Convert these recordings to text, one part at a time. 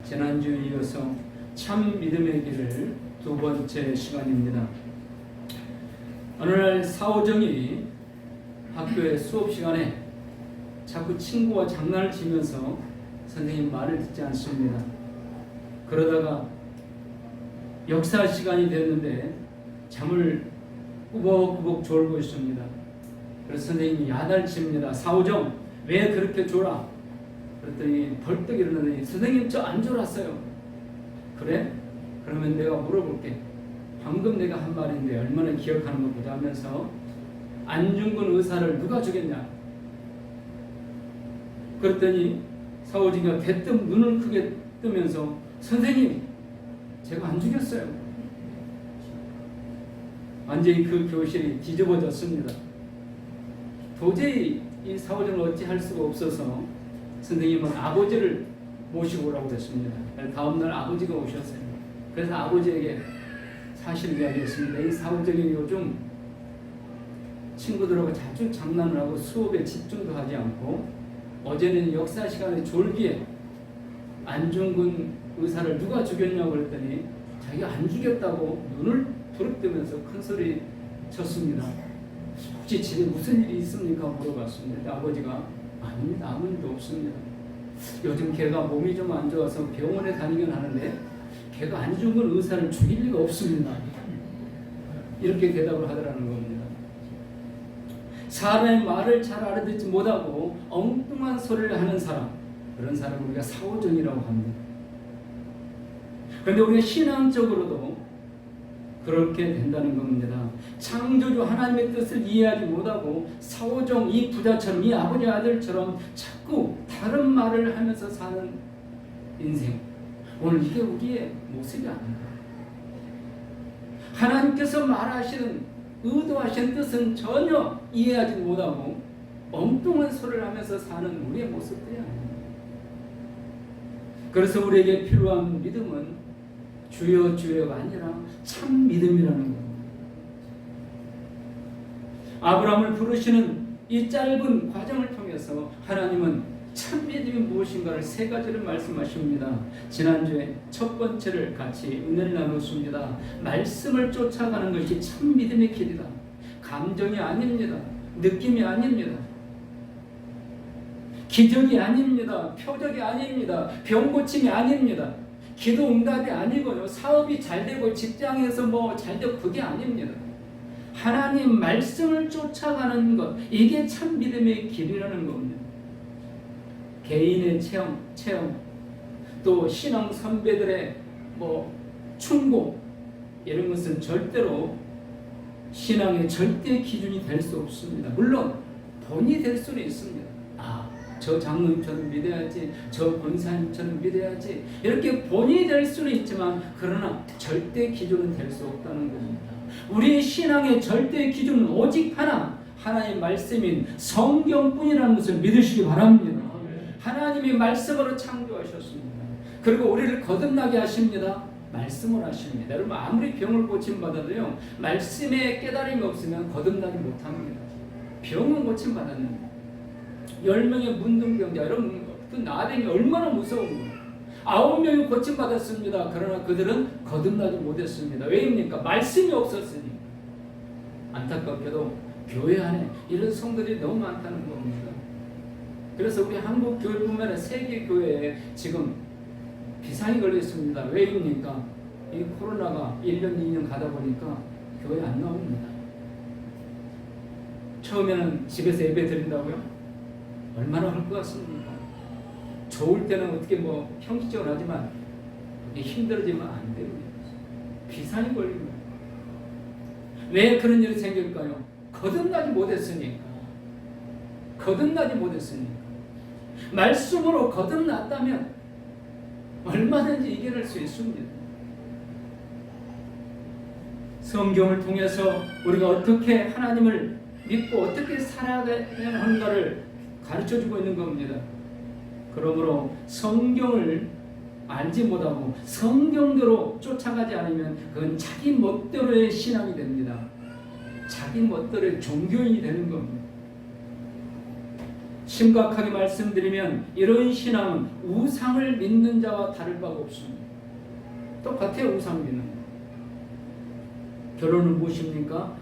지난주에 이어서 참 믿음의 길을 두 번째 시간입니다. 어느 날 사오정이 학교의 수업 시간에 자꾸 친구와 장난을 치면서 선생님 말을 듣지 않습니다. 그러다가 역사 시간이 됐는데 잠을 꾸벅꾸벅 졸고 있습니다. 그래서 선생님이 야단칩니다. 사오정, 왜 그렇게 졸아? 그랬더니 벌떡 일어나더니 선생님 저 안 졸았어요. 그래? 그러면 내가 물어볼게. 방금 내가 한 말인데 얼마나 기억하는 것 보다 하면서 안중근 의사를 누가 죽였냐? 그랬더니 사오정이가 대뜸 눈을 크게 뜨면서 선생님 제가 안 죽였어요. 완전히 그 교실이 뒤집어졌습니다. 도저히 이 사오정을 어찌할 수가 없어서 선생님은 아버지를 모시고 오라고 했습니다. 다음날 아버지가 오셨어요. 그래서 아버지에게 사실을 이야기했습니다. 이 사오정이 요즘 친구들하고 자주 장난을 하고 수업에 집중도 하지 않고 어제는 역사 시간에 졸기에 안중근 의사를 누가 죽였냐고 그랬더니 자기가 안 죽였다고 눈을 부릅뜨면서 큰 소리 쳤습니다. 혹시 집에 무슨 일이 있습니까? 물어봤습니다. 아버지가 아닙니다. 아무 일도 없습니다. 요즘 걔가 몸이 좀 안 좋아서 병원에 다니긴 하는데 걔가 안중근 의사를 죽일 리가 없습니다. 이렇게 대답을 하더라는 겁니다. 사람의 말을 잘 알아듣지 못하고 엉뚱한 소리를 하는 사람, 그런 사람을 우리가 사오정이라고 합니다. 그런데 우리가 신앙적으로도 그렇게 된다는 겁니다. 창조주 하나님의 뜻을 이해하지 못하고 사오정 이 부자처럼 이 아버지 아들처럼 자꾸 다른 말을 하면서 사는 인생. 오늘 이게 우리의 모습이 아닌가. 하나님께서 말하시는 의도하신 뜻은 전혀 이해하지 못하고 엉뚱한 소리를 하면서 사는 우리의 모습들이 아닙니다. 그래서 우리에게 필요한 믿음은 주여 주여가 아니라 참 믿음이라는 겁니다. 아브라함을 부르시는 이 짧은 과정을 통해서 하나님은 참 믿음이 무엇인가를 세 가지를 말씀하십니다. 지난주에 첫 번째를 같이 은혜를 나눴습니다. 말씀을 쫓아가는 것이 참 믿음의 길이다. 감정이 아닙니다. 느낌이 아닙니다. 기적이 아닙니다. 표적이 아닙니다. 병 고침이 아닙니다. 기도 응답이 아니고요. 사업이 잘 되고 직장에서 뭐 잘 되고 그게 아닙니다. 하나님 말씀을 쫓아가는 것, 이게 참 믿음의 길이라는 겁니다. 개인의 체험, 또 신앙 선배들의 뭐 충고, 이런 것은 절대로 신앙의 절대 기준이 될 수 없습니다. 물론 본이 될 수는 있습니다. 저 장로님처럼 믿어야지, 저 권사님처럼 믿어야지, 이렇게 본이 될 수는 있지만 그러나 절대 기준은 될 수 없다는 겁니다. 우리의 신앙의 절대 기준은 오직 하나님의 말씀인 성경뿐이라는 것을 믿으시기 바랍니다. 하나님이 말씀으로 창조하셨습니다. 그리고 우리를 거듭나게 하십니다. 말씀을 하십니다. 여러분 아무리 병을 고침받아도요, 말씀에 깨달음이 없으면 거듭나지 못합니다. 병은 고침받았는데 10명의 문둥병자, 여러분 그 나병이 얼마나 무서운 거예요. 9명이 고침받았습니다. 그러나 그들은 거듭나지 못했습니다. 왜입니까? 말씀이 없었으니. 안타깝게도 교회 안에 이런 성들이 너무 많다는 겁니다. 그래서 우리 한국 교회뿐만 아니라 세계 교회에 지금 비상이 걸렸습니다. 왜입니까? 이 코로나가 1년, 2년 가다 보니까 교회 안 나옵니다. 처음에는 집에서 예배 드린다고요? 얼마나 할 것 같습니까? 좋을 때는 어떻게 뭐 형식적으로 하지만 힘들어지면 안 됩니다. 비상이 걸립니다. 왜 그런 일이 생길까요? 거듭나지 못했으니까. 말씀으로 거듭났다면 얼마든지 이겨낼 수 있습니다. 성경을 통해서 우리가 어떻게 하나님을 믿고 어떻게 살아가야 하는가를 가르쳐주고 있는 겁니다. 그러므로 성경을 알지 못하고 성경대로 쫓아가지 않으면 그건 자기 멋대로의 신앙이 됩니다. 자기 멋대로의 종교인이 되는 겁니다. 심각하게 말씀드리면 이런 신앙은 우상을 믿는 자와 다를 바가 없습니다. 똑같아요. 우상 믿는 거. 결론은 무엇입니까?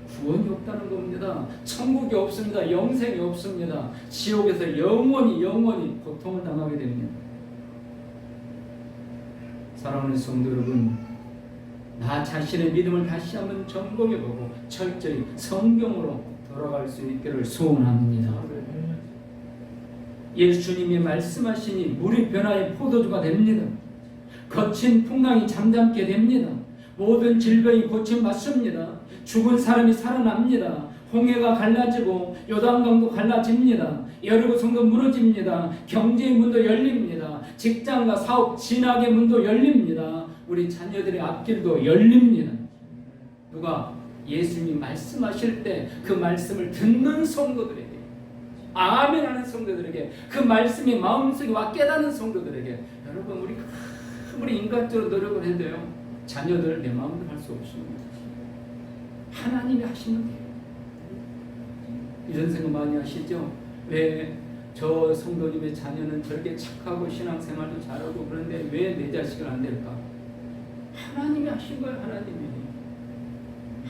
구원이 없다는 겁니다. 천국이 없습니다. 영생이 없습니다. 지옥에서 영원히 고통을 당하게 됩니다. 사랑하는 성도 여러분, 나 자신의 믿음을 다시 한번 점검해보고 철저히 성경으로 돌아갈 수 있기를 소원합니다. 예수님이 말씀하시니 물이 변화의 포도주가 됩니다. 거친 풍랑이 잠잠게 됩니다. 모든 질병이 고침받습니다. 죽은 사람이 살아납니다. 홍해가 갈라지고 요단강도 갈라집니다. 여리고 성도 무너집니다. 경제의 문도 열립니다. 직장과 사업, 진학의 문도 열립니다. 우리 자녀들의 앞길도 열립니다. 누가? 예수님이 말씀하실 때 그 말씀을 듣는 성도들에게, 아멘 하는 성도들에게, 그 말씀이 마음속에 와 깨닫는 성도들에게, 여러분 우리 아무리 인간적으로 노력을 해도요, 자녀들 내 마음대로 할 수 없습니다. 하나님이 하시면 돼요. 이런 생각 많이 하시죠? 왜 저 성도님의 자녀는 저렇게 착하고 신앙생활도 잘하고 그런데 왜 내 자식은 안 될까? 하나님이 하신 거예요.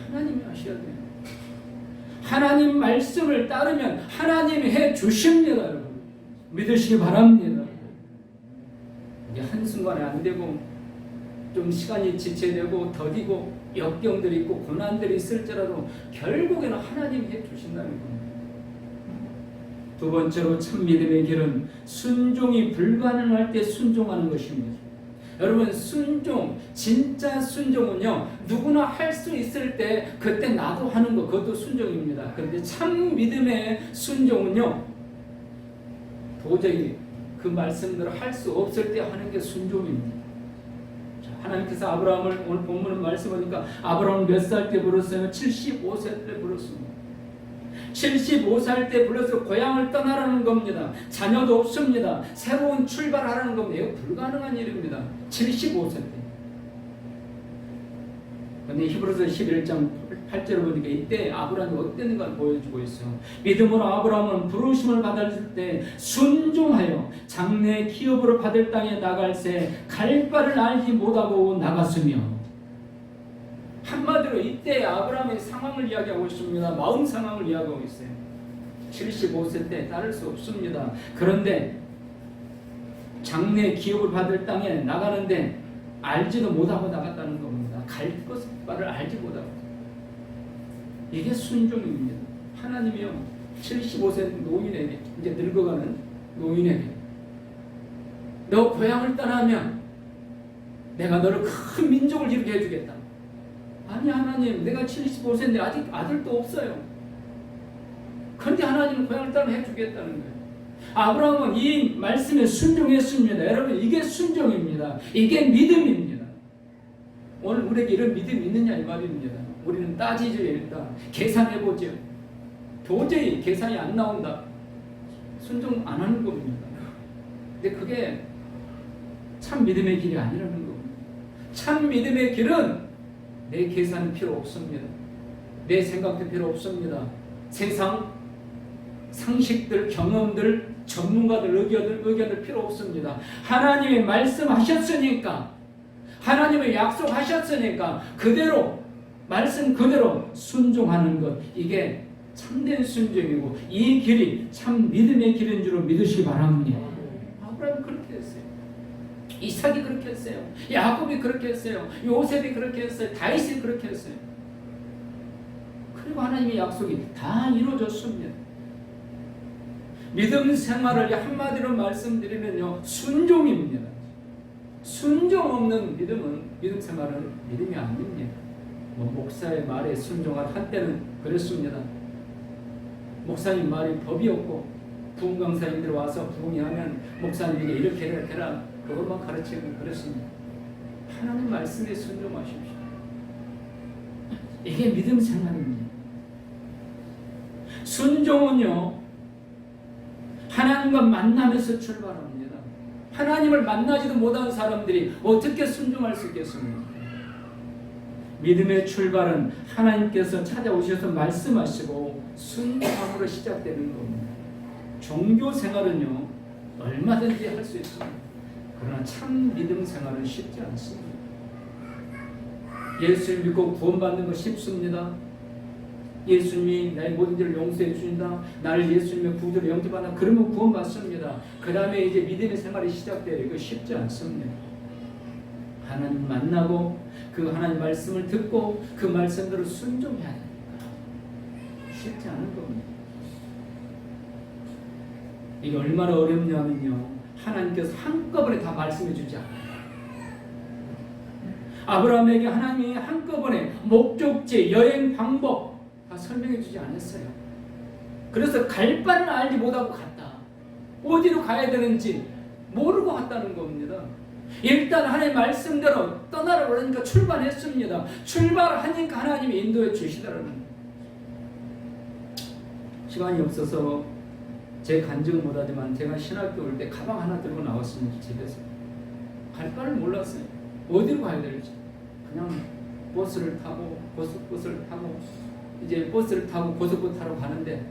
하나님이 하셔야 돼요. 하나님 말씀을 따르면 하나님이 해 주십니다. 여러분 믿으시기 바랍니다. 이게 한순간에 안 되고 좀 시간이 지체되고 더디고 역경들이 있고 고난들이 있을지라도 결국에는 하나님이 해 주신다는 겁니다. 두 번째로 참 믿음의 길은 순종이 불가능할 때 순종하는 것입니다. 여러분 순종, 진짜 순종은요 누구나 할 수 있을 때 그때 나도 하는 거 그것도 순종입니다. 그런데 참 믿음의 순종은요 도저히 그 말씀대로 할 수 없을 때 하는 게 순종입니다. 하나님께서 아브라함을 오늘 본문은 말씀하니까 아브라함은 몇 살 때 불렀어요? 75세 때 불렀습니다. 75살 때 불러서 고향을 떠나라는 겁니다. 자녀도 없습니다. 새로운 출발하라는 겁니다. 이거 불가능한 일입니다. 75세 때. 그런데 히브리서 11장 8절을 보니까 이때 아브라함이 어땠는가를 보여주고 있어요. 믿음으로 아브라함은 부르심을 받을 때 순종하여 장래 기업으로 받을 땅에 나갈새 갈 바를 알지 못하고 나갔으며, 한마디로 이때 아브라함의 상황을 이야기하고 있습니다. 마음 상황을 이야기하고 있어요. 75세 때 따를 수 없습니다. 그런데 장래 기업을 받을 땅에 나가는데 알지도 못하고 나갔다는 겁니다. 갈 바를 알지 못하고. 이게 순종입니다. 하나님이요 75세 노인에게, 이제 늙어가는 노인에게, 너 고향을 떠나면 내가 너를 큰 민족을 이루게 해주겠다. 아니 하나님, 내가 75세인데 아직 아들도 없어요. 그런데 하나님은 고향을 떠나 해주겠다는 거예요. 아브라함은 이 말씀에 순종했습니다. 여러분 이게 순종입니다. 이게 믿음입니다. 오늘 우리에게 이런 믿음이 있느냐 이 말입니다. 우리는 따지죠. 일단 계산해보죠. 도저히 계산이 안 나온다. 순종 안 하는 겁니다. 근데 그게 참 믿음의 길이 아니라는 겁니다. 참 믿음의 길은 내 계산은 필요 없습니다. 내 생각도 필요 없습니다. 세상 상식들, 경험들, 전문가들 의견들 필요 없습니다. 하나님이 말씀하셨으니까, 하나님의 약속하셨으니까 그대로 말씀 그대로 순종하는 것, 이게 참된 순종이고 이 길이 참 믿음의 길인 줄 믿으시기 바랍니다. 아브라함이 그렇게 했어요. 이삭이 그렇게 했어요. 야곱이 그렇게 했어요. 요셉이 그렇게 했어요. 다윗이 그렇게 했어요. 그리고 하나님의 약속이 다 이루어졌습니다. 믿음 생활을 한마디로 말씀드리면요, 순종입니다. 순종 없는 믿음은, 믿음 생활은 믿음이 아닙니다. 목사의 말에 순종할 한때는 그랬습니다. 목사님 말이 법이었고 부흥 강사님들 와서 부흥하면 목사님에게 이렇게 해라 그것만 가르치고 그랬습니다. 하나님 말씀에 순종하십시오. 이게 믿음 생활입니다. 순종은요 하나님과 만나면서 출발합니다. 하나님을 만나지도 못한 사람들이 어떻게 순종할 수 있겠습니까? 믿음의 출발은 하나님께서 찾아오셔서 말씀하시고 순종함으로 시작되는 겁니다. 종교 생활은요 얼마든지 할 수 있습니다. 그러나 참 믿음 생활은 쉽지 않습니다. 예수를 믿고 구원받는 거 쉽습니다. 예수님이 나의 모든 죄를 용서해 주신다. 나를 예수님의 구주로 영접한다. 그러면 구원받습니다. 그 다음에 이제 믿음의 생활이 시작돼요. 이거 쉽지 않습니다. 하나님 만나고 그 하나님 말씀을 듣고 그 말씀대로 순종해야 됩니다. 쉽지 않은 겁니다. 이게 얼마나 어렵냐면요, 하나님께서 한꺼번에 다 말씀해 주지 않아요. 아브라함에게 하나님이 한꺼번에 목적지, 여행 방법 다 설명해 주지 않았어요. 그래서 갈 바를 알지 못하고 갔다. 어디로 가야 되는지 모르고 갔다는 겁니다. 일단 하나님 말씀대로 떠나라 그러니까 출발했습니다. 출발하니까 하나님이 인도해 주시더라는 거예요. 시간이 없어서 제 간증은 못하지만 제가 신학교 올 때 가방 하나 들고 나왔습니다. 집에서 갈 바를 몰랐어요. 어디로 가야 될지. 그냥 버스를 타고 고속버스를 타고 이제 버스를 타고 고속버스 타러 가는데,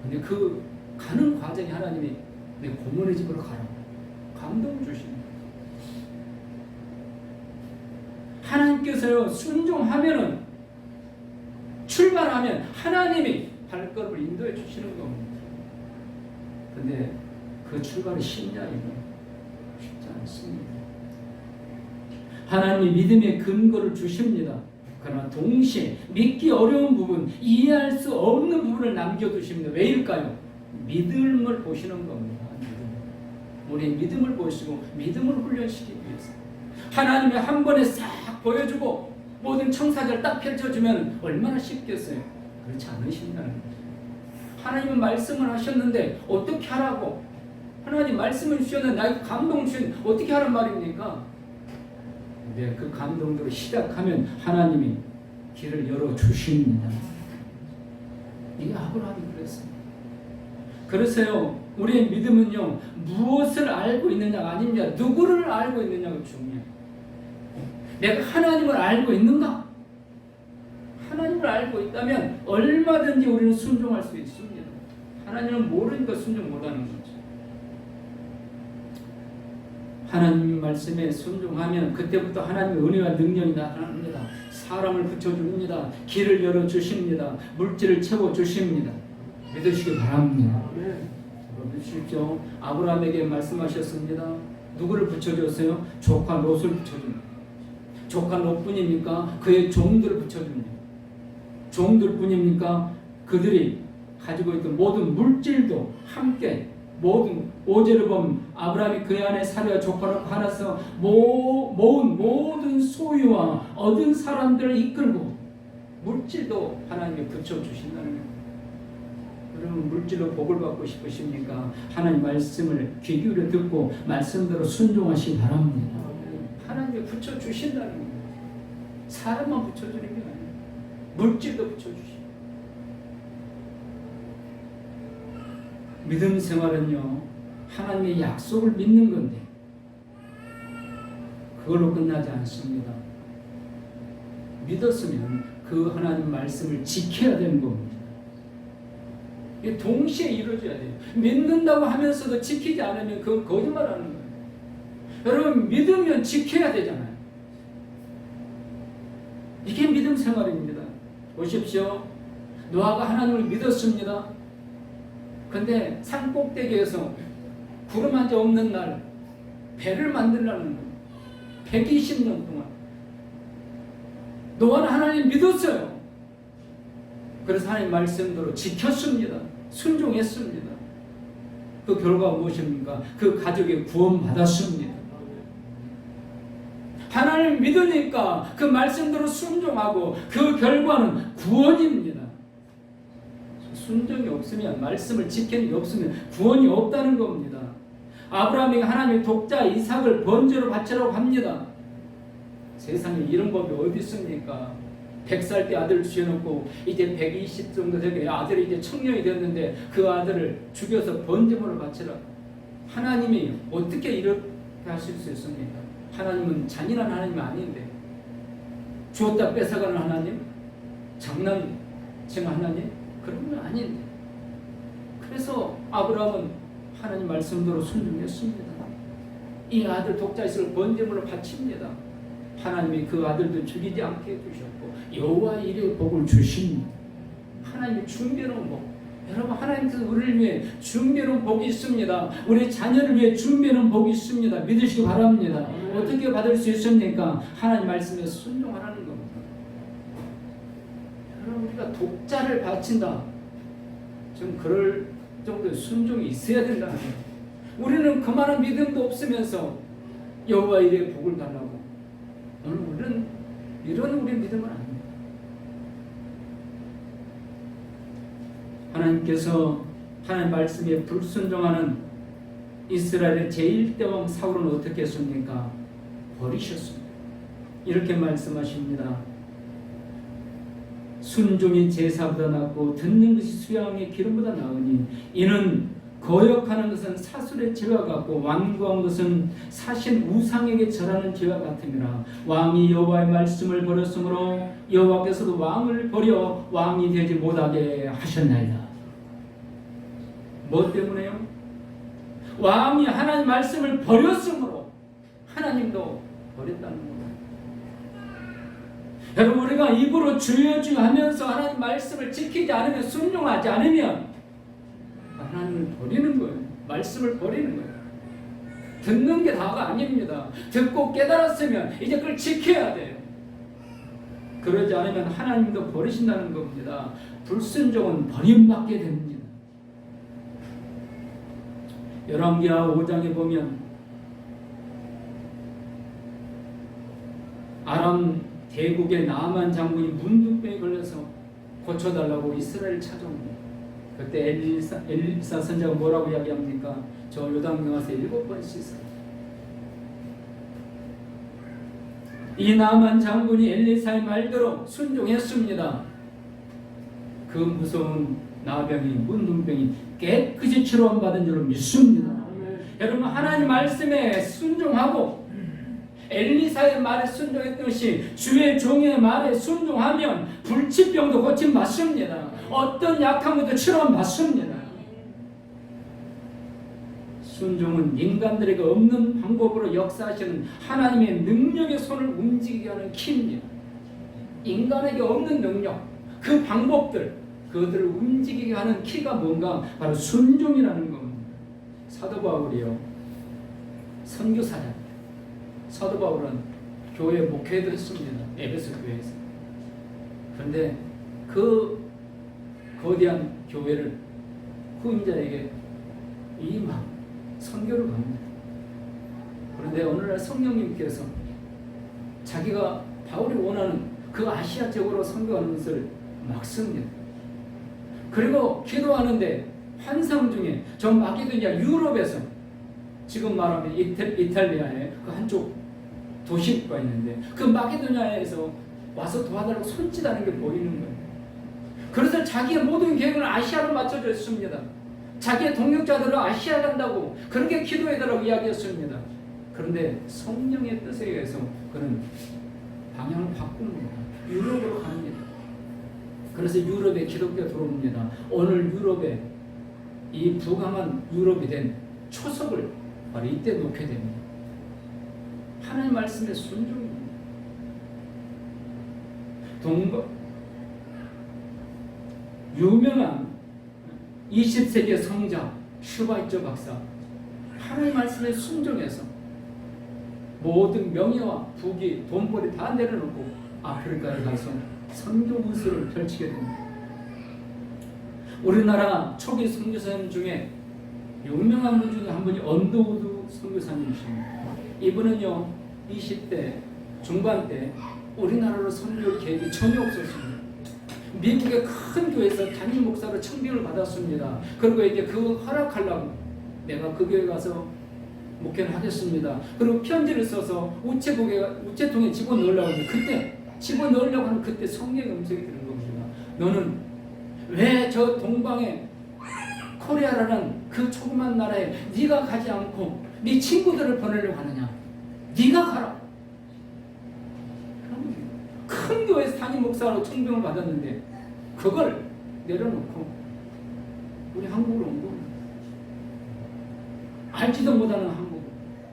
근데 그 가는 과정에 하나님이 내 고모네 집으로 가라 감동 주십니다. 하나님께서요 순종하면은, 출발하면 하나님이 발걸음을 인도해 주시는 겁니다. 근데 그 출발이 쉽냐? 이거 쉽지 않습니다. 하나님이 믿음의 근거를 주십니다. 그러나 동시에 믿기 어려운 부분, 이해할 수 없는 부분을 남겨두십니다. 왜일까요? 믿음을 보시는 겁니다. 우리 믿음을 보시고 믿음을 훈련시키기 위해서. 하나님이 한 번에 싹 보여주고 모든 청사자를 딱 펼쳐주면 얼마나 쉽겠어요? 그렇지 않으신다는 거죠. 하나님은 말씀을 하셨는데 어떻게 하라고? 하나님 말씀을 주셨는데 나에게 감동 주신 어떻게 하란 말입니까? 근데 그 감동대로 시작하면 하나님이 길을 열어주십니다. 이게 아브라함이 그랬습니다. 그래서요, 우리의 믿음은요, 무엇을 알고 있느냐가 아닙니다. 누구를 알고 있느냐가 중요해요. 내가 하나님을 알고 있는가? 하나님을 알고 있다면 얼마든지 우리는 순종할 수 있습니다. 하나님을 모르니까 순종 못하는 거죠. 하나님 말씀에 순종하면 그때부터 하나님의 은혜와 능력이 나타납니다. 사람을 붙여줍니다. 길을 열어주십니다. 물질을 채워주십니다. 믿으시기 바랍니다. 믿으십시오. 아브라함에게 말씀하셨습니다. 누구를 붙여줬어요? 조카 롯을 붙여줍니다. 조카 롯뿐입니까? 그의 종들을 붙여줍니다. 종들뿐입니까? 그들이 가지고 있던 모든 물질도 함께, 모든 오제를 보면 아브라함이 그의 아내 사례와 조카를 하나서 모은 모든 소유와 얻은 사람들을 이끌고 물질도 하나님이 붙여주신다는 거예요. 여러분 물질로 복을 받고 싶으십니까? 하나님 말씀을 귀 기울여 듣고 말씀대로 순종하시기 바랍니다. 하나님이 붙여주신다는 거예요. 사람만 붙여주는 게 아니에요. 물질도 붙여주시고. 믿음 생활은요, 하나님의 약속을 믿는 건데 그걸로 끝나지 않습니다. 믿었으면 그 하나님 말씀을 지켜야 되는 겁니다. 이게 동시에 이루어져야 돼요. 믿는다고 하면서도 지키지 않으면 그건 거짓말하는 거예요. 여러분 믿으면 지켜야 되잖아요. 이게 믿음 생활입니다. 보십시오. 노아가 하나님을 믿었습니다. 근데 산 꼭대기에서 구름 한 점 없는 날 배를 만들라는 거예요. 120년 동안 노아는 하나님 믿었어요. 그래서 하나님 말씀대로 지켰습니다. 순종했습니다. 그 결과가 무엇입니까? 그 가족이 구원받았습니다. 하나님 믿으니까 그 말씀대로 순종하고 그 결과는 구원입니다. 순종이 없으면, 말씀을 지키는 게 없으면 구원이 없다는 겁니다. 아브라함에게 하나님의 독자 이삭을 번제로 바치라고 합니다. 세상에 이런 법이 어디 있습니까? 100살 때 아들 주셔놓고 이제 120 정도 되게 아들이 이제 청년이 됐는데 그 아들을 죽여서 번제물을 바치라. 하나님이 어떻게 이렇게 하실 수 있습니까? 하나님은 잔인한 하나님이 아닌데, 주었다 뺏어가는 하나님? 장난치는 하나님? 그런 건 아닌데. 그래서 아브라함은 하나님 말씀대로 순종했습니다. 이 아들 독자이스를 번제물로 바칩니다. 하나님이 그 아들도 죽이지 않게 해주셨고 여호와 이르의 복을 주십니다. 하나님이 준비해놓은 복. 여러분, 하나님께서 우리를 위해 준비해놓은 복이 있습니다. 우리 자녀를 위해 준비해놓은 복이 있습니다. 믿으시기 바랍니다. 어떻게 받을 수 있습니까? 하나님 말씀에 순종하라는 겁니다. 여러분, 우리가 독자를 바친다. 좀 그럴 정도의 순종이 있어야 된다는 거예요. 우리는 그만한 믿음도 없으면서 여호와 이르의 복을 달라고. 오늘 우리는 이런 우리 믿음은 아닙니다. 하나님께서 하나님 말씀에 불순종하는 이스라엘의 제1대왕 사울은 어떻게 했습니까? 버리셨습니다. 이렇게 말씀하십니다. 순종이 제사보다 낫고 듣는 것이 수양의 기름보다 나으니 이는 거역하는 것은 사술의 죄와 같고 완고한 것은 사신 우상에게 절하는 죄와 같음이라. 왕이 여호와의 말씀을 버렸으므로 여호와께서도 왕을 버려 왕이 되지 못하게 하셨나이다. 뭐 때문에요? 왕이 하나님 말씀을 버렸으므로 하나님도 버렸다는 겁니다. 여러분, 우리가 입으로 주여 주여 하면서 하나님 말씀을 지키지 않으면, 순종하지 않으면 하나님을 버리는 거예요. 말씀을 버리는 거예요. 듣는 게 다가 아닙니다. 듣고 깨달았으면 이제 그걸 지켜야 돼요. 그러지 않으면 하나님도 버리신다는 겁니다. 불순종은 버림받게 됩니다. 열왕기하 5장에 보면 아람 대국의 나아만 장군이 문둥병에 걸려서 고쳐달라고 이스라엘을 찾아옵니다. 그때 엘리사 선자가 뭐라고 이야기합니까? 저 요단강 가서 7번 씻어요. 이 나아만 장군이 엘리사의 말대로 순종했습니다. 그 무서운 나병이, 문둥병이 깨끗이 치료받은 줄로 믿습니다. 여러분, 하나님 말씀에 순종하고 엘리사의 말에 순종했듯이 주의 종의 말에 순종하면 불치병도 고침 받습니다. 어떤 약함도 치료는 받습니다. 순종은 인간들에게 없는 방법으로 역사하시는 하나님의 능력의 손을 움직이게 하는 키입니다. 인간에게 없는 능력, 그 방법들, 그들을 움직이게 하는 키가 뭔가? 바로 순종이라는 겁니다. 사도 바울이요, 선교사장. 사도 바울은 교회 목회도 했습니다. 에베소 교회에서. 그런데 그 거대한 교회를 후임자에게 이막 선교를 갑니다. 그런데 어느 날 성령님께서 자기가 바울이 원하는 그 아시아 쪽으로 선교하는 것을 막습니다. 그리고 기도하는데 환상 중에 저 마게도니아 유럽에서, 지금 말하면 이탈리아의 그 한쪽 도시가 있는데 그 마게도니아에서 와서 도와달라고 손짓하는 게 보이는 거예요. 그래서 자기의 모든 계획을 아시아로 맞춰줬습니다. 자기의 동역자들을 아시아 간다고 그렇게 기도해달라고 이야기했습니다. 그런데 성령의 뜻에 의해서 그는 방향을 바꿉니다. 유럽으로 갑니다. 그래서 유럽에 기독교가 들어옵니다. 오늘 유럽에 이 부강한 유럽이 된 초석을 바로 이때 놓게 됩니다. 하나님 말씀의 순종입니다. 유명한 20세기의 성자 슈바이처 박사, 하나님 말씀에 순종해서 모든 명예와 부귀, 돈벌이 다 내려놓고 아프리카에 가서 선교 운수를 펼치게 됩니다. 우리나라 초기 선교사님 중에 유명한 분 중에 한 분이 언더우드 선교사님이십니다. 이분은요 20대 중반 때 우리나라로 선교 계획이 전혀 없었습니다. 미국의 큰 교회에서 담임 목사로 청빙을 받았습니다. 그리고 이제 그거 허락하려고 내가 그 교회 가서 목회를 하겠습니다. 그리고 편지를 써서 우체통에 집어넣으려고 하는데 그때 집어넣으려고 하는 그때 성령의 음성이 들은 겁니다. 너는 왜 저 동방에 코리아라는 그 조그만 나라에 네가 가지 않고 네 친구들을 보내려고 하느냐? 네가 가라. 큰 교회에서 담임 목사로 청빙을 받았는데 그걸 내려놓고 우리 한국으로 온 겁니다. 알지도 못하는 한국.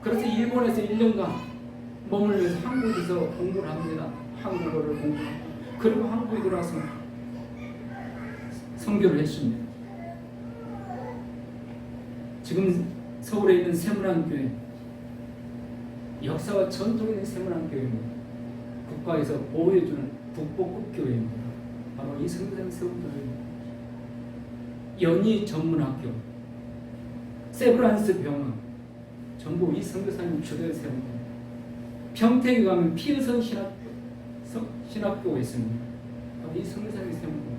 그래서 일본에서 1년간 머물면서 한국에서 공부를 합니다. 한국어를 공부하고. 그리고 한국에 들어와서 선교를 했습니다. 지금 서울에 있는 세문안교회, 역사와 전통이 있는 세문안교회입니다. 국가에서 보호해주는 국보급 교회입니다. 바로 이 선교사님 세운 교회입니다. 연희 전문학교, 세브란스 병원, 전부 이 선교사님 주도에 세운 겁니다. 평택에 가면 피의성 신학교가 있습니다. 바로 이 선교사님이 세운 겁니다.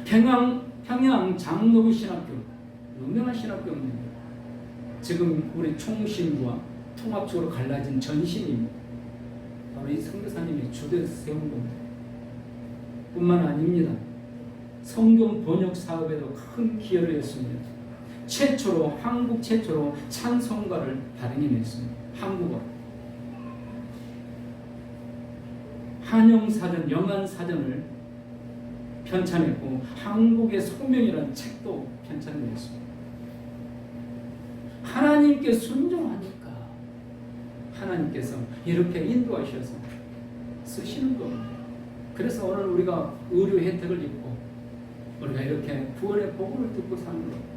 평양 장로교 신학교, 유명한 신학교입니다. 지금 우리 총신부와 통합적으로 갈라진 전신입니다. 바로 이 선교사님이 주도에서 세운 겁니다. 뿐만 아닙니다. 성경 번역 사업에도 큰 기여를 했습니다. 한국 최초로 찬송가를 발행해냈습니다. 한국어. 한영사전, 영안사전을 편찬했고 한국의 소명이라는 책도 편찬했습니다. 하나님께 순종하니까 하나님께서 이렇게 인도하셔서 쓰시는 겁니다. 그래서 오늘 우리가 의료 혜택을 입고 우리가 이렇게 구원의 복음을 듣고 사는 겁니다.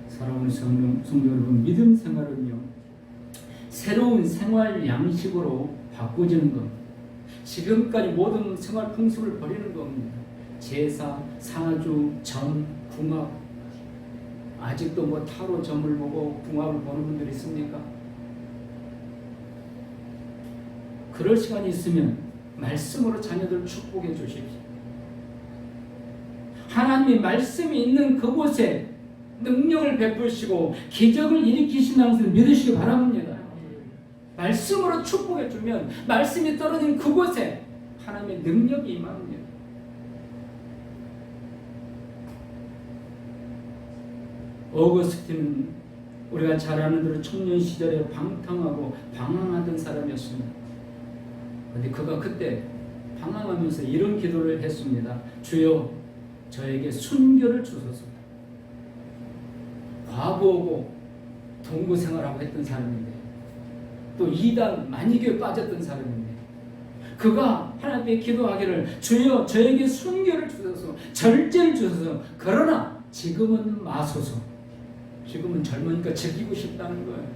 사랑하는 성도 여러분, 믿음 생활은요, 새로운 생활 양식으로 바꾸지는 겁니다. 지금까지 모든 생활 풍습을 버리는 겁니다. 제사, 사주, 점, 궁합, 아직도 뭐 타로 점을 보고 궁합을 보는 분들이 있습니까? 그럴 시간이 있으면 말씀으로 자녀들 축복해 주십시오. 하나님의 말씀이 있는 그곳에 능력을 베푸시고 기적을 일으키신다는 것을 믿으시기 바랍니다. 말씀으로 축복해 주면 말씀이 떨어진 그곳에 하나님의 능력이 임합니다. 어거스틴은 우리가 잘 아는 대로 청년 시절에 방탕하고 방황하던 사람이었습니다. 그런데 그가 그때 방황하면서 이런 기도를 했습니다. 주여, 저에게 순교를 주소서. 과부하고 동거 생활하고 했던 사람인데, 또 이단 만이교에 빠졌던 사람인데, 그가 하나님께 기도하기를 주여, 저에게 순교를 주소서, 절제를 주소서. 그러나 지금은 마소서. 지금은 젊으니까 즐기고 싶다는 거예요.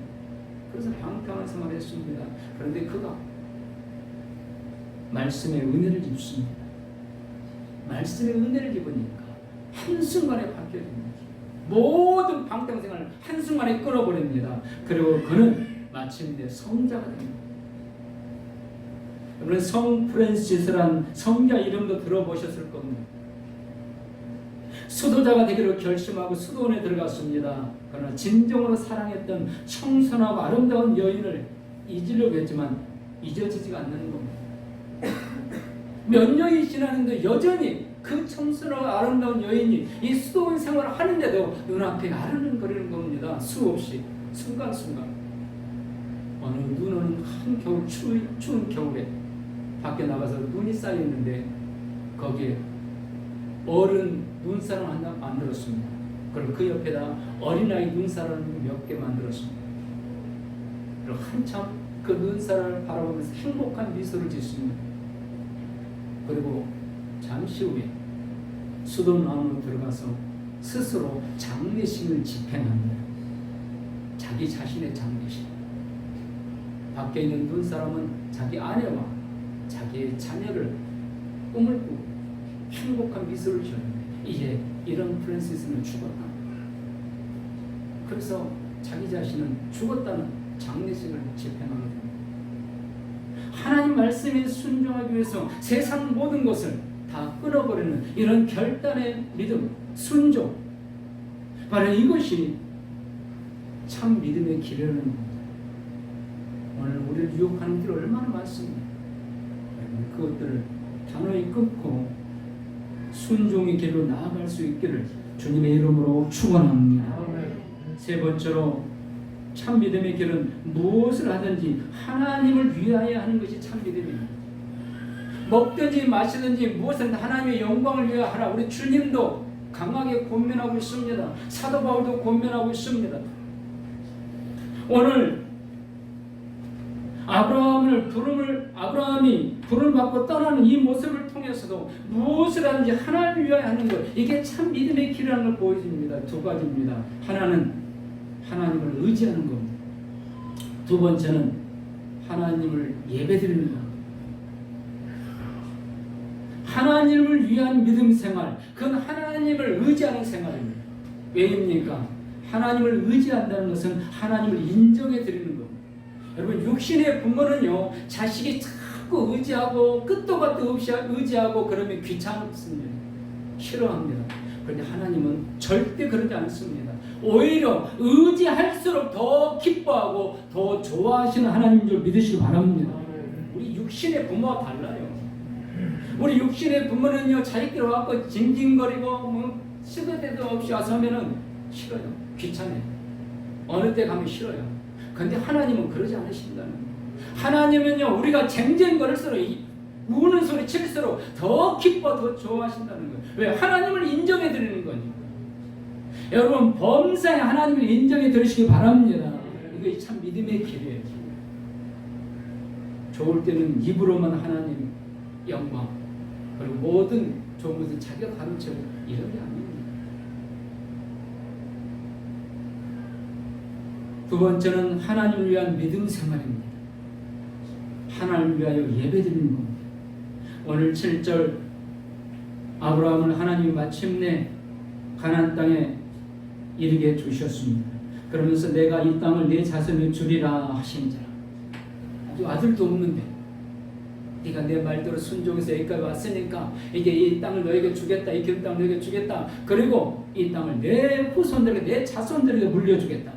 그래서 방탕한 생활을 했습니다. 그런데 그가 말씀의 은혜를 입습니다. 말씀의 은혜를 입으니까 한순간에 바뀌어집니다. 모든 방탕 생활을 한순간에 끊어버립니다. 그리고 그는 마침내 성자가 됩니다. 여러분, 성 프랜시스라는 성자 이름도 들어보셨을 겁니다. 수도자가 되기로 결심하고 수도원에 들어갔습니다. 그러나 진정으로 사랑했던 청순하고 아름다운 여인을 잊으려고 했지만 잊어지지가 않는 겁니다. 몇 년이 지났는데 여전히 그 청순하고 아름다운 여인이 이 수도원 생활을 하는데도 눈앞에 아른거리는 겁니다. 수없이 순간순간. 어느 눈 오는 한 겨울 추운 겨울에 밖에 나가서 눈이 쌓여있는데 거기에 어른 눈사람 하나 만들었습니다. 그리고 그 옆에다 어린아이 눈사람 몇 개 만들었습니다. 그리고 한참 그 눈사람을 바라보면서 행복한 미소를 짓습니다. 그리고 잠시 후에 수도원 안으로 들어가서 스스로 장례식을 집행합니다. 자기 자신의 장례식. 밖에 있는 눈사람은 자기 아내와 자기의 자녀를 꿈을 꾸고 행복한 미소를 지었는데 이제 이런 프랜시스는 죽었다. 그래서 자기 자신은 죽었다는 장례식을 집행하게 됩니다. 하나님 말씀에 순종하기 위해서 세상 모든 것을 다 끊어버리는 이런 결단의 믿음, 순종, 바로 이것이 참 믿음의 길이라는 겁니다. 오늘 우리를 유혹하는 길 얼마나 많습니다. 그것들을 단호히 끊고 순종의 길로 나아갈 수 있기를 주님의 이름으로 축원합니다. 세 번째로 참 믿음의 길은 무엇을 하든지 하나님을 위하여 하는 것이 참 믿음입니다. 먹든지 마시든지 무엇은 하나님의 영광을 위하여 하라. 우리 주님도 강하게 권면하고 있습니다. 사도 바울도 권면하고 있습니다. 오늘 아브라함이 부름을 받고 떠나는 이 모습을 통해서도 무엇을 하는지 하나님을 위하여 하는 것, 이게 참 믿음의 길이라는 걸 보여줍니다. 두 가지입니다. 하나는 하나님을 의지하는 겁니다. 두 번째는 하나님을 예배드리는 것. 하나님을 위한 믿음 생활, 그건 하나님을 의지하는 생활입니다. 왜입니까? 하나님을 의지한다는 것은 하나님을 인정해 드리는 겁니다. 여러분, 육신의 부모는요, 자식이 자꾸 의지하고 끝도 gat도 없이 의지하고 그러면 귀찮습니다. 싫어합니다. 그런데 하나님은 절대 그러지 않습니다. 오히려 의지할수록 더 기뻐하고 더 좋아하시는 하나님인 줄 믿으시기 바랍니다. 우리 육신의 부모와 달라요. 우리 육신의 부모는요, 자식들 와서 징징거리고 시도 때도 없이 와서 하면은 싫어요. 귀찮아요. 어느 때 가면 싫어요. 근데 하나님은 그러지 않으신다는 거예요. 하나님은요, 우리가 쟁쟁거릴수록 우는 소리 칠수록 더 기뻐 더 좋아하신다는 거예요. 왜? 하나님을 인정해 드리는 거니까. 여러분, 범사에 하나님을 인정해 드리시기 바랍니다. 이게 참 믿음의 길이에요. 좋을 때는 입으로만 하나님 영광, 그리고 모든 좋은 것은 자기가 가르치고 이런 게 아닙니다. 두 번째는 하나님을 위한 믿음 생활입니다. 하나님을 위하여 예배드리는 겁니다. 오늘 7절, 아브라함을 하나님이 마침내 가나안 땅에 이르게 주셨습니다. 그러면서 내가 이 땅을 내 자손에 주리라 하신지라. 아주 아들도 없는데 네가 내 말대로 순종해서 여기까지 왔으니까 이제 이 땅을 너에게 주겠다. 이 기름 땅을 너에게 주겠다. 그리고 이 땅을 내 후손들에게, 내 자손들에게 물려주겠다.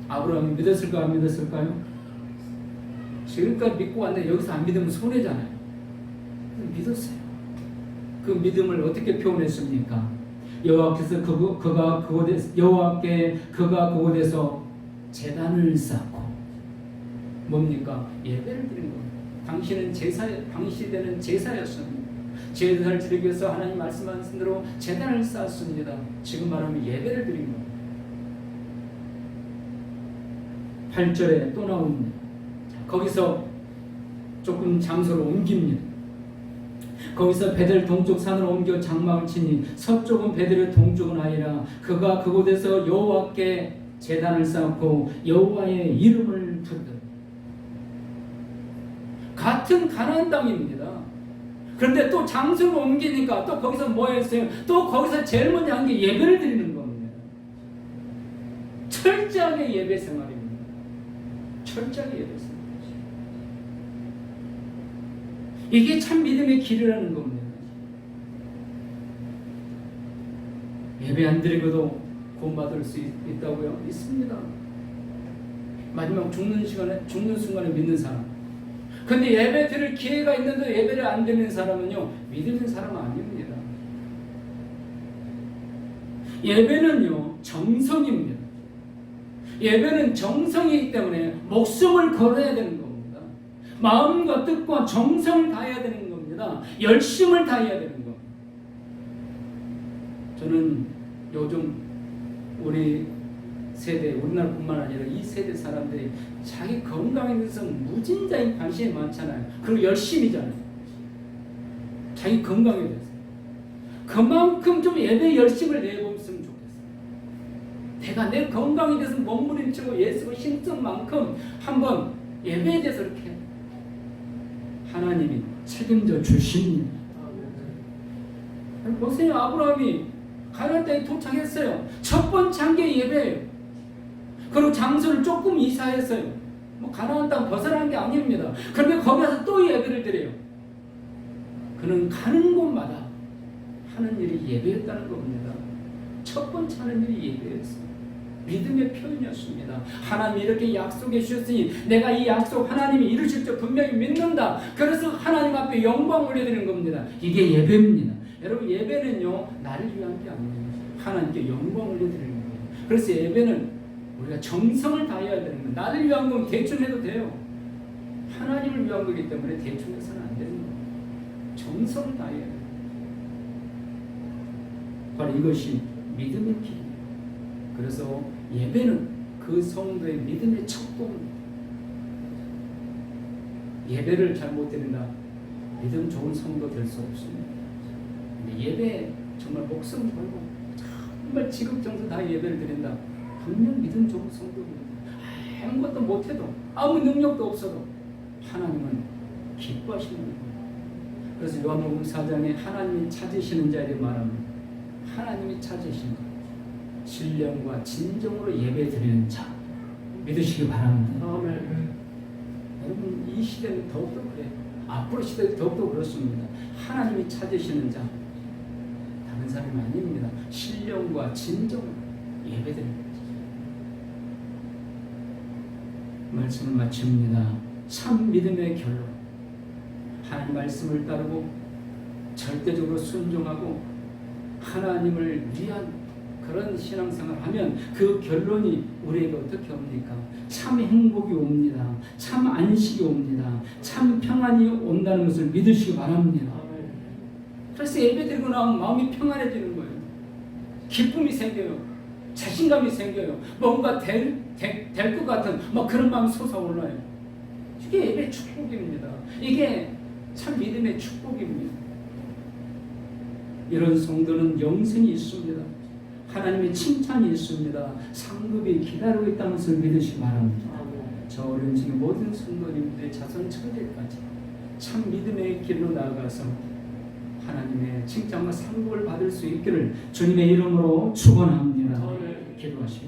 아브라함이 믿었을까 안 믿었을까요? 지금까지 믿고 왔는데 여기서 안 믿으면 손해잖아요. 믿었어요. 그 믿음을 어떻게 표현했습니까? 여호와께서 그가 그곳에서 제단을 쌓고, 뭡니까? 예배를 드린 겁니다. 당시는 당시에는 제사였습니다. 제사를 드리기 위해서 하나님 말씀하신 대로 제단을 쌓았습니다. 지금 말하면 예배를 드린 겁니다. 8절에 또 나옵니다. 거기서 조금 장소를 옮깁니다. 거기서 베델 동쪽 산으로 옮겨 장막을 치니 서쪽은 베델의 동쪽은 아니라 그가 그곳에서 여호와께 제단을 쌓고 여호와의 이름을 부르더라. 같은 가나안 땅입니다. 그런데 또 장소를 옮기니까 또 거기서 뭐 했어요? 또 거기서 제일 먼저 한 게 예배를 드리는 겁니다. 철저하게 예배 생활입니다. 철저하게 예배 생활. 이게 참 믿음의 길이라는 겁니다. 예배 안 드리고도 구원받을 수 있다고요? 있습니다. 마지막 죽는 순간에 믿는 사람. 근데 예배 드릴 기회가 있는데 예배를 안 드리는 사람은요, 믿는 사람은 아닙니다. 예배는요, 정성입니다. 예배는 정성이기 때문에 목숨을 걸어야 되는 겁니다. 마음과 뜻과 정성을 다해야 되는 겁니다. 열심을 다해야 되는 겁니다. 저는 요즘 우리 세대, 우리나라뿐만 아니라 이 세대 사람들이 자기 건강에 대해서 무진장인 관심이 많잖아요. 그리고 열심이잖아요. 자기 건강에 대해서. 그만큼 좀 예배 열심을 내보면 좋겠어요. 내가 내 건강에 대해서 몸부림치고 예수고 힘쓴 만큼 한번 예배에 대해서 이렇게 하나님이 책임져 주십니다. 보세요. 아브라함이 가나안 땅에 도착했어요. 첫 번째 한 게 예배예요. 그리고 장소를 조금 이사했어요. 뭐 가나안 땅 벗어난 게 아닙니다. 그런데 거기 가서 또 예배를 드려요. 그는 가는 곳마다 하는 일이 예배였다는 겁니다. 첫 번째 하는 일이 예배였어요. 믿음의 표현이었습니다. 하나님이 이렇게 약속해 주셨으니 내가 이 약속 하나님이 이루실 줄 분명히 믿는다. 그래서 하나님 앞에 영광 올려드리는 겁니다. 이게 예배입니다. 여러분, 예배는요, 나를 위한 게 아닙니다. 하나님께 영광 올려드리는 거예요. 그래서 예배는 우리가 정성을 다해야 되는 거예요. 나를 위한 건 대충 해도 돼요. 하나님을 위한 거기 때문에 대충 해서는 안 되는 거예요. 정성을 다해야 돼요. 바로 이것이 믿음의 길이에요. 그래서 예배는 그 성도의 믿음의 척도입니다. 예배를 잘못 드린다, 믿음 좋은 성도 될 수 없습니다. 근데 예배 정말 목숨 걸고 정말 지극정성 다 예배를 드린다, 분명 믿음 좋은 성도입니다. 아무것도 못해도 아무 능력도 없어도 하나님은 기뻐하시는 거예요. 그래서 요한복음 4장에 하나님이 찾으시는 자에 말합니다. 하나님이 찾으신 것, 신령과 진정으로 예배 드리는 자 믿으시기 바랍니다. 아멘. 여러분, 이 시대는 더욱더 그래요. 앞으로 시대도 더욱더 그렇습니다. 하나님이 찾으시는 자 다른 사람이 아닙니다. 신령과 진정으로 예배 드리는 자. 말씀을 마칩니다. 참 믿음의 결론, 하나님 말씀을 따르고 절대적으로 순종하고 하나님을 위한 그런 신앙생활을 하면 그 결론이 우리에게 어떻게 옵니까? 참 행복이 옵니다. 참 안식이 옵니다. 참 평안이 온다는 것을 믿으시기 바랍니다. 그래서 예배드리고 나면 마음이 평안해지는 거예요. 기쁨이 생겨요. 자신감이 생겨요. 뭔가 될 것 같은 막 그런 마음이 솟아올라요. 이게 예배의 축복입니다. 이게 참 믿음의 축복입니다. 이런 성도는 영생이 있습니다. 하나님의 칭찬이 있습니다. 상급이 기다리고 있다는 것을 믿으시기 바랍니다. 저 어려운 중에 모든 성도님들의 자손 처제까지 참 믿음의 길로 나아가서 하나님의 칭찬과 상급을 받을 수 있기를 주님의 이름으로 축원합니다. 기도하시겠습니다.